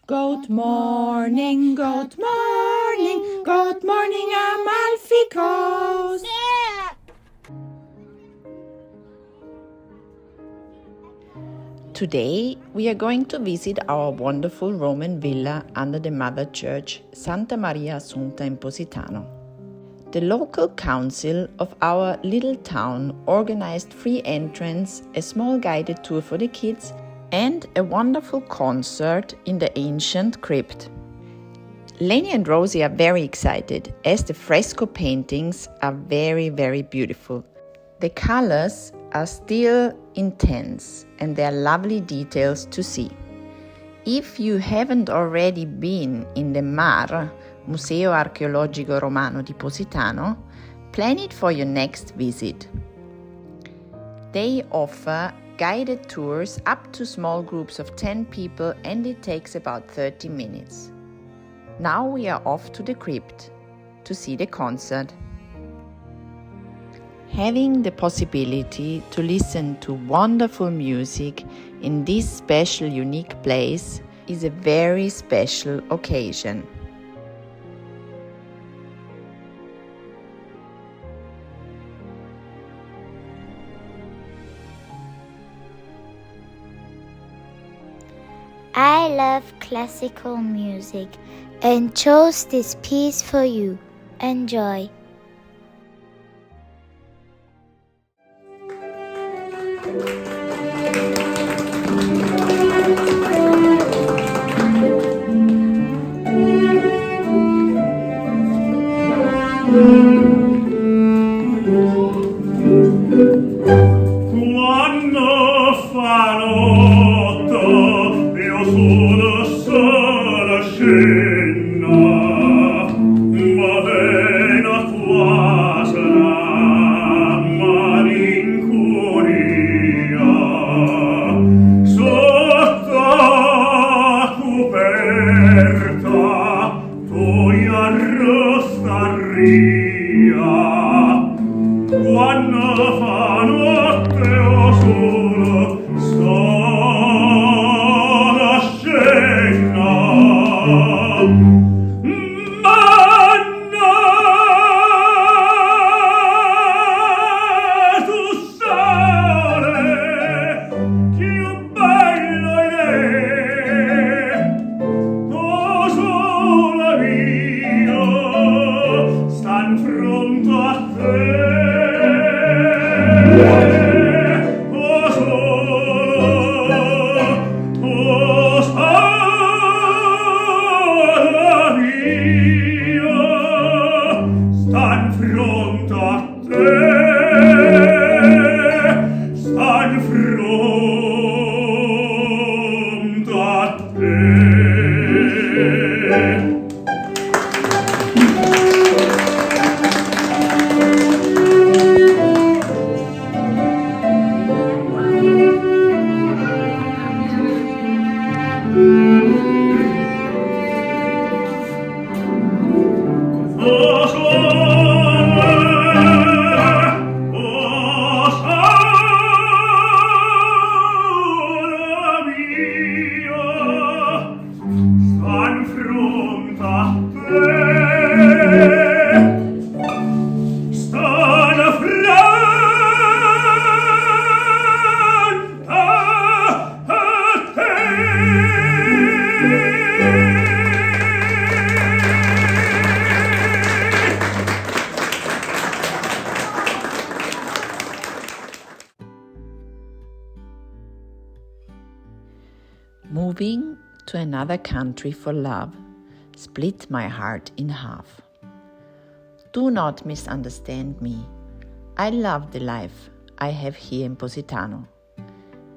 Good morning, good morning, good morning, Amalfi Coast. Today we are going to visit our wonderful Roman villa under the Mother Church, Santa Maria Assunta in Positano. The local council of our little town organized free entrance, a small guided tour for the kids, and a wonderful concert in the ancient crypt. Leni and Rosi are very excited as the fresco paintings are very, very beautiful. The colors are still intense and there are lovely details to see. If you haven't already been in the MAR, Museo Archeologico Romano di Positano, plan it for your next visit. They offer guided tours up to small groups of 10 people and it takes about 30 minutes. Now we are off to the crypt to see the concert. Having the possibility to listen to wonderful music in this special, unique place is a very special occasion. I love classical music and chose this piece for you. Enjoy. Moving to another country for love split my heart in half. Do not misunderstand me. I love the life I have here in Positano,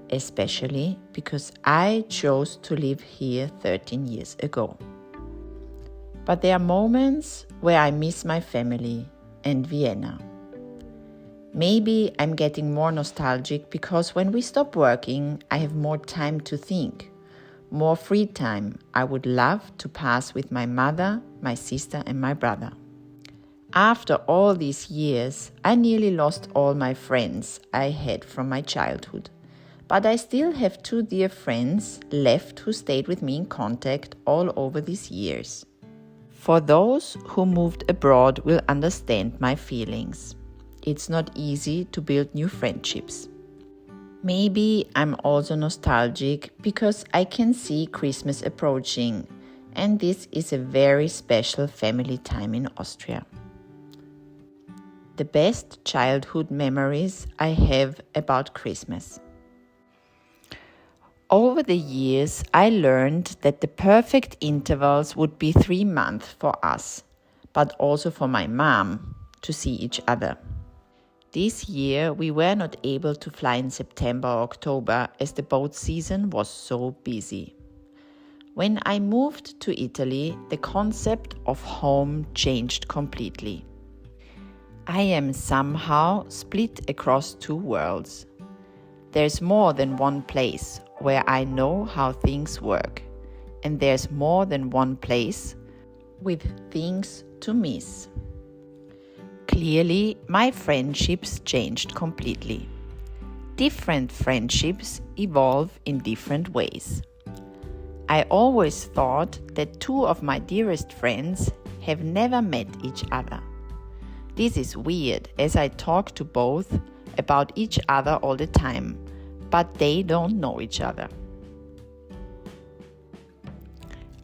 especially because I chose to live here 13 years ago. But there are moments where I miss my family and Vienna. Maybe I'm getting more nostalgic because when we stop working, I have more time to think. More free time I would love to pass with my mother, my sister and my brother. After all these years, I nearly lost all my friends I had from my childhood. But I still have 2 dear friends left who stayed with me in contact all over these years. For those who moved abroad will understand my feelings. It's not easy to build new friendships. Maybe I'm also nostalgic because I can see Christmas approaching, and this is a very special family time in Austria. The best childhood memories I have about Christmas. Over the years, I learned that the perfect intervals would be 3 months for us, but also for my mom to see each other. This year, we were not able to fly in September or October as the boat season was so busy. When I moved to Italy, the concept of home changed completely. I am somehow split across 2 worlds. There's more than one place where I know how things work, and there's more than one place with things to miss. Clearly, my friendships changed completely. Different friendships evolve in different ways. I always thought that 2 of my dearest friends have never met each other. This is weird as I talk to both about each other all the time, but they don't know each other.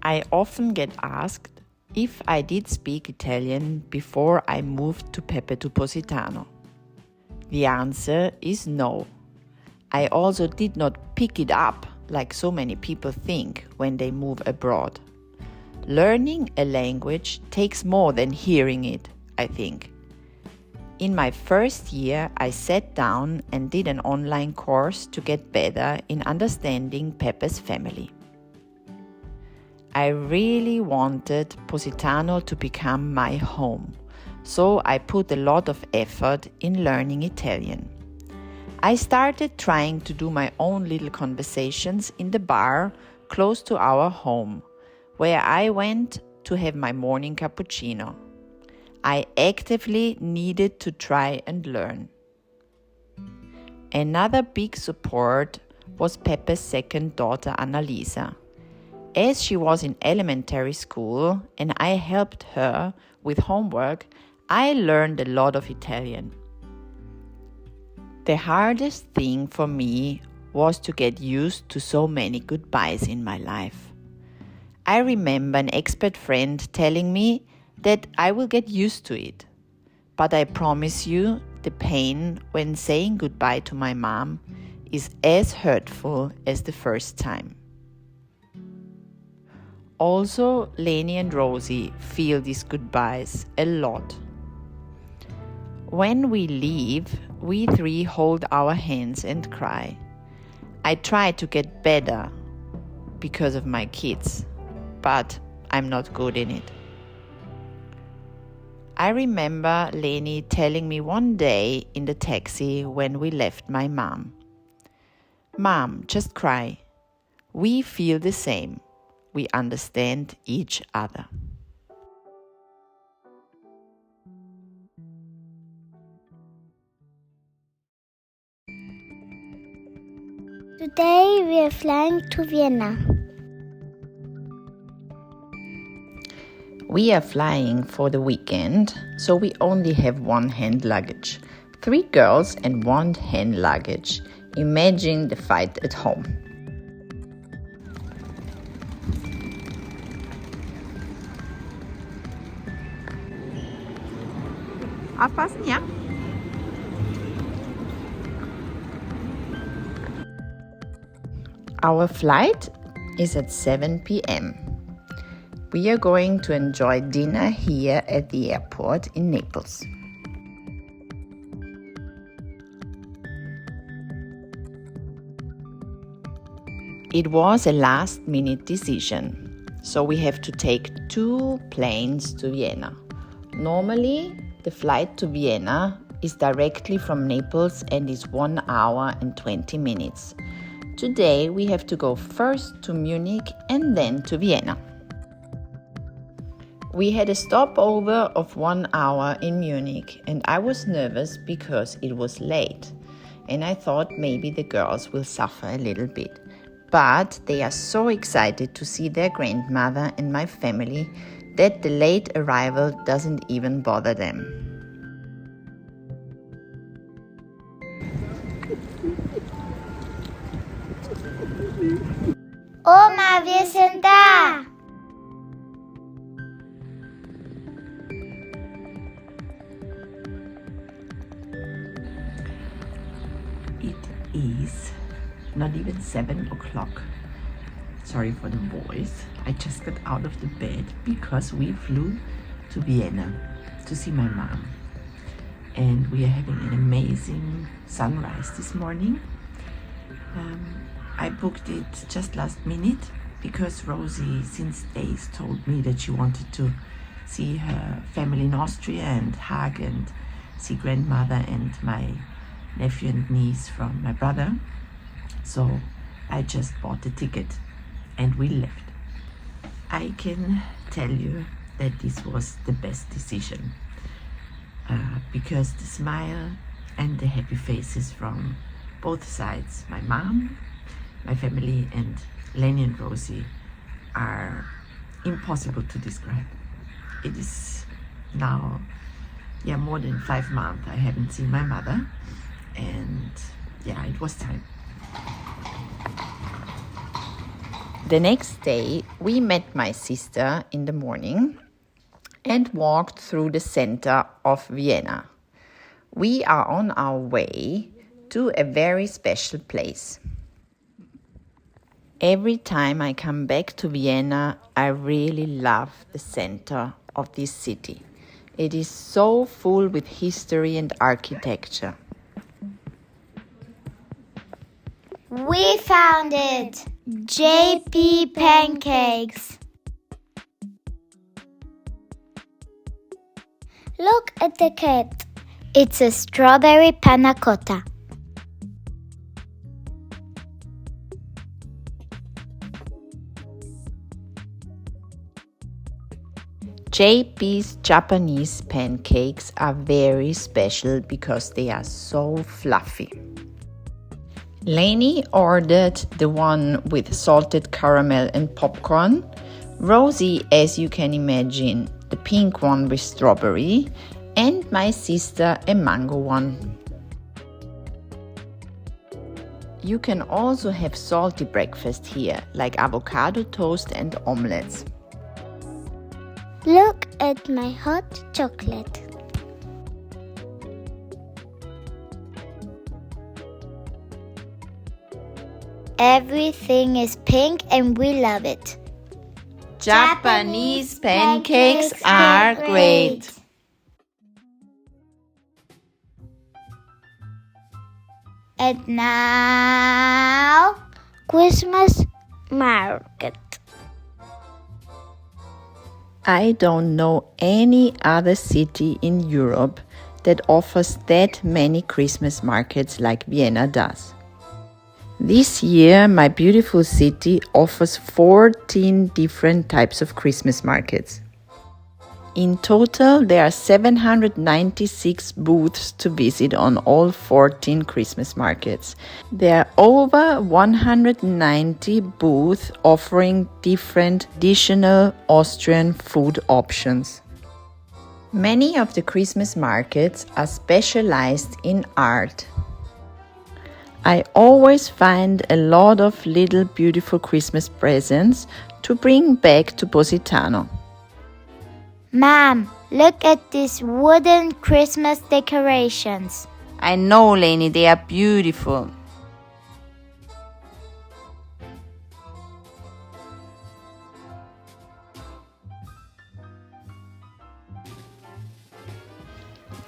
I often get asked if I did speak Italian before I moved to Peppe to Positano. The answer is no. I also did not pick it up like so many people think when they move abroad. Learning a language takes more than hearing it, I think. In my first year, I sat down and did an online course to get better in understanding Peppe's family. I really wanted Positano to become my home, so I put a lot of effort in learning Italian. I started trying to do my own little conversations in the bar close to our home, where I went to have my morning cappuccino. I actively needed to try and learn. Another big support was Peppe's second daughter, Annalisa. As she was in elementary school and I helped her with homework, I learned a lot of Italian. The hardest thing for me was to get used to so many goodbyes in my life. I remember an expert friend telling me that I will get used to it. But I promise you, the pain when saying goodbye to my mom is as hurtful as the first time. Also, Leni and Rosi feel these goodbyes a lot. When we leave, we 3 hold our hands and cry. I try to get better because of my kids, but I'm not good in it. I remember Leni telling me one day in the taxi when we left my mom, "Mom, just cry. We feel the same. We understand each other." Today we are flying to Vienna. We are flying for the weekend, so we only have 1 hand luggage. 3 girls and 1 hand luggage. Imagine the fight at home. Aufpassen, ja? Our flight is at 7 p.m. We are going to enjoy dinner here at the airport in Naples. It was a last-minute decision, so we have to take 2 planes to Vienna. Normally, the flight to Vienna is directly from Naples and is 1 hour and 20 minutes. Today, we have to go first to Munich and then to Vienna. We had a stopover of 1 hour in Munich and I was nervous because it was late. and I thought maybe the girls will suffer a little bit. But they are so excited to see their grandmother and my family that the late arrival doesn't even bother them. Oma, wir sind da! It is not even 7 o'clock. Sorry for the voice. I just got out of the bed because we flew to Vienna to see my mom. And we are having an amazing sunrise this morning. I booked it just last minute because Rosi since days told me that she wanted to see her family in Austria and hug and see grandmother and my nephew and niece from my brother. So I just bought the ticket and we left. I can tell you that this was the best decision because the smile and the happy faces from both sides, my mom, my family, and Leni and Rosi, are impossible to describe. It is now more than 5 months I haven't seen my mother, and it was time. The next day we met my sister in the morning and walked through the center of Vienna. We are on our way to a very special place. Every time I come back to Vienna, I really love the center of this city. It is so full with history and architecture. We found it! JP pancakes! Look at the cat. It's a strawberry panna cotta. JP's Japanese pancakes are very special because they are so fluffy. Leni ordered the one with salted caramel and popcorn. Rosi, as you can imagine, the pink one with strawberry, and my sister a mango one. You can also have salty breakfast here, like avocado toast and omelets. Look at my hot chocolate. Everything is pink and we love it. Japanese pancakes are great. And now, Christmas market. I don't know any other city in Europe that offers that many Christmas markets like Vienna does. This year, my beautiful city offers 14 different types of Christmas markets. In total, there are 796 booths to visit on all 14 Christmas markets. There are over 190 booths offering different traditional Austrian food options. Many of the Christmas markets are specialized in art. I always find a lot of little beautiful Christmas presents to bring back to Positano. Mom, look at these wooden Christmas decorations. I know, Leni, they are beautiful.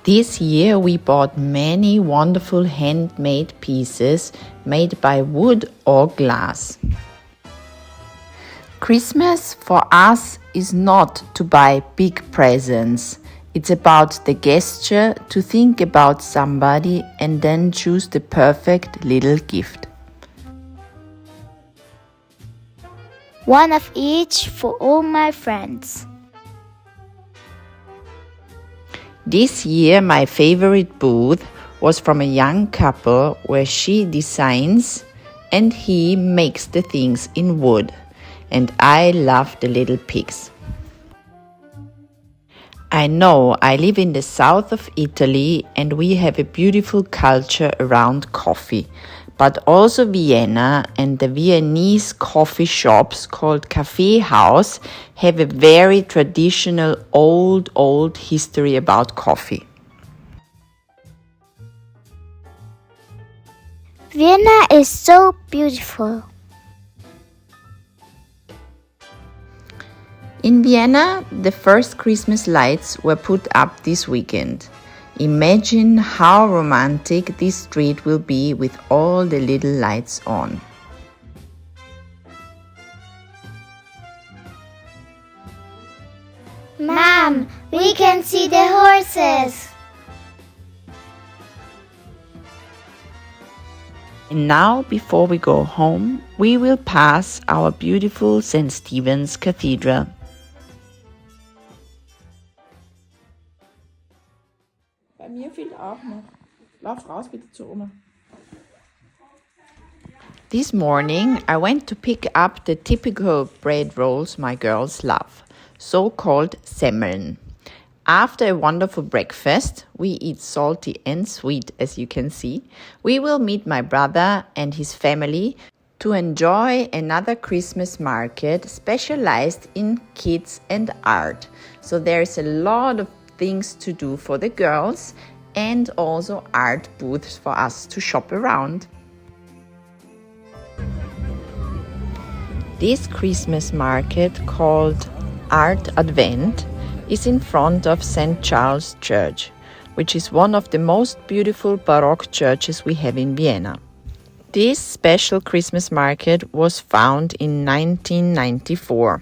This year we bought many wonderful handmade pieces made by wood or glass. Christmas for us is not to buy big presents. It's about the gesture to think about somebody and then choose the perfect little gift. One of each for all my friends. This year my favorite booth was from a young couple where she designs and he makes the things in wood. And I love the little pigs. I know I live in the south of Italy and we have a beautiful culture around coffee. But also Vienna and the Viennese coffee shops called Cafe House have a very traditional old history about coffee. Vienna is so beautiful. In Vienna, the first Christmas lights were put up this weekend. Imagine how romantic this street will be with all the little lights on. Mom, we can see the horses. And now, before we go home, we will pass our beautiful St. Stephen's Cathedral. Bei mir fehlt auch noch. Lauf raus bitte zu Oma. This morning, I went to pick up the typical bread rolls my girls love, so-called semmeln. After a wonderful breakfast, we eat salty and sweet, as you can see. We will meet my brother and his family to enjoy another Christmas market specialized in kids and art. So there's a lot of things to do for the girls and also art booths for us to shop around. This Christmas market, called Art Advent, is in front of St. Charles Church, which is one of the most beautiful Baroque churches we have in Vienna. This special Christmas market was found in 1994.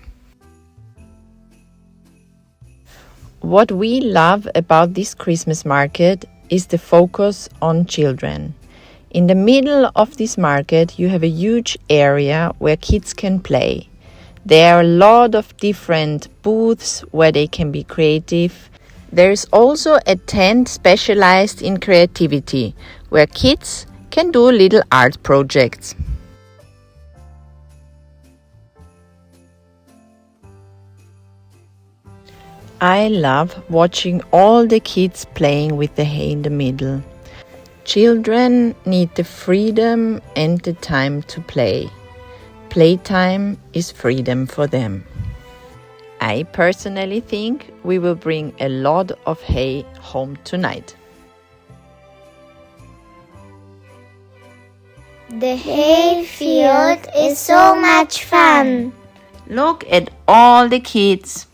What we love about this Christmas market is the focus on children. In the middle of this market, you have a huge area where kids can play. There are a lot of different booths where they can be creative. There is also a tent specialized in creativity, where kids can do little art projects. I love watching all the kids playing with the hay in the middle. Children need the freedom and the time to play. Playtime is freedom for them. I personally think we will bring a lot of hay home tonight. The hay field is so much fun. Look at all the kids.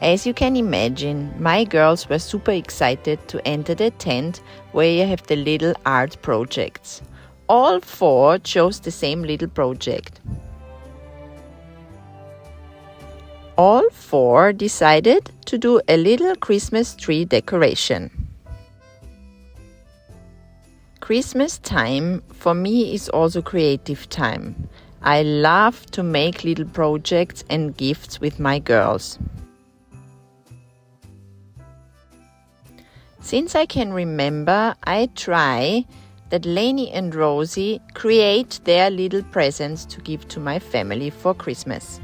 As you can imagine, my girls were super excited to enter the tent where you have the little art projects. All four chose the same little project. All four decided to do a little Christmas tree decoration. Christmas time for me is also creative time. I love to make little projects and gifts with my girls. Since I can remember, I try that Leni and Rosi create their little presents to give to my family for Christmas.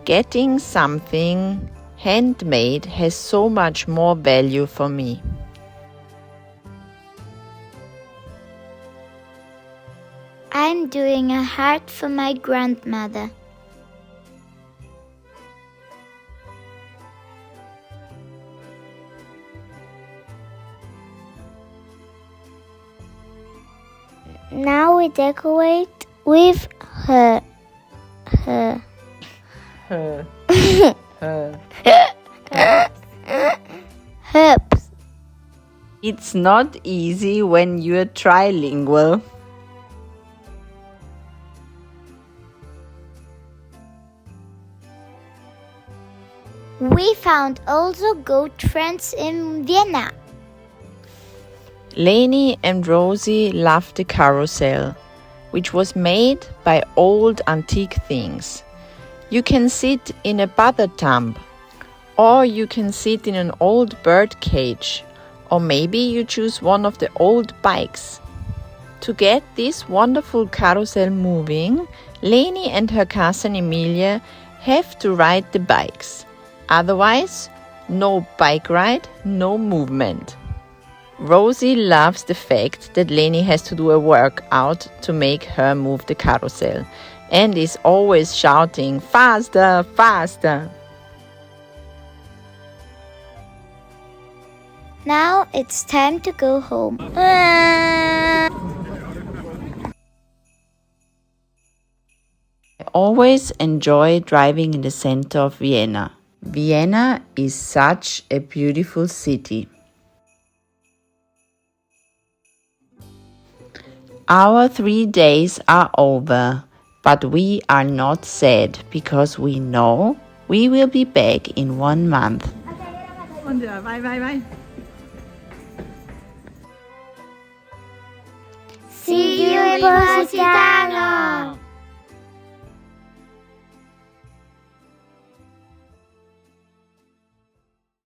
Getting something handmade has so much more value for me. I'm doing a heart for my grandmother. Now we decorate with her. Herbs. It's not easy when you're trilingual. We found also goat friends in Vienna. Leni and Rosi love the carousel. which was made by old antique things. You can sit in a butter tub, or you can sit in an old bird cage, or maybe you choose one of the old bikes. To get this wonderful carousel moving, Leni and her cousin Emilia have to ride the bikes. Otherwise, no bike ride, no movement. Rosi loves the fact that Leni has to do a workout to make her move the carousel and is always shouting, "Faster, faster!" Now it's time to go home. I always enjoy driving in the center of Vienna. Vienna is such a beautiful city. Our 3 days are over, but we are not sad because we know we will be back in 1 month. Und ja, bye, bye, bye. See you in Positano.